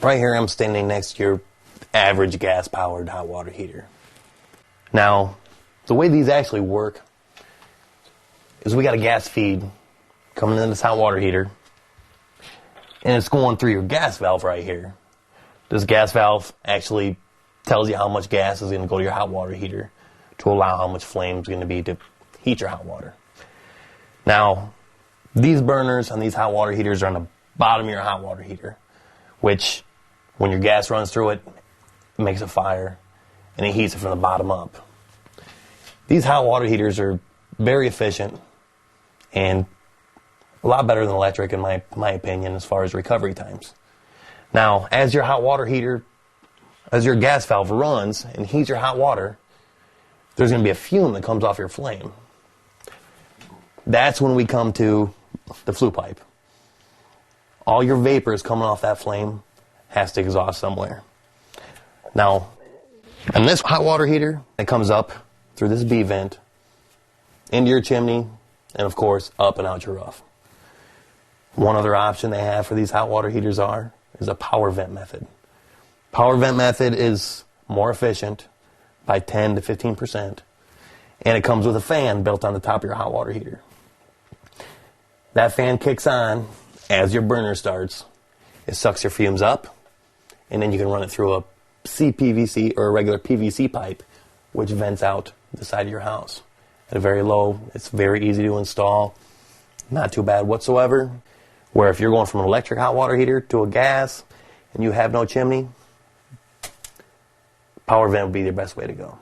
Right here I'm standing next to your average gas-powered hot water heater. Now, the way these actually work is we got a gas feed coming in this hot water heater, and it's going through your gas valve right here. This gas valve actually tells you how much gas is going to go to your hot water heater to allow how much flame is going to be to heat your hot water. Now, these burners on these hot water heaters are on the bottom of your hot water heater, which, when your gas runs through it, it makes a fire, and it heats it from the bottom up. These hot water heaters are very efficient and a lot better than electric in my opinion as far as recovery times. Now, as your gas valve runs and heats your hot water, there's going to be a fume that comes off your flame. That's when we come to the flue pipe. All your vapors coming off that flame has to exhaust somewhere. Now, on this hot water heater, it comes up through this B vent, into your chimney, and of course, up and out your roof. One other option they have for these hot water heaters is a power vent method. Power vent method is more efficient by 10 to 15%, and it comes with a fan built on the top of your hot water heater. That fan kicks on as your burner starts. It sucks your fumes up, and then you can run it through a CPVC or a regular PVC pipe, which vents out the side of your house. At a very low, it's very easy to install, not too bad whatsoever. Where if you're going from an electric hot water heater to a gas and you have no chimney, power vent would be the best way to go.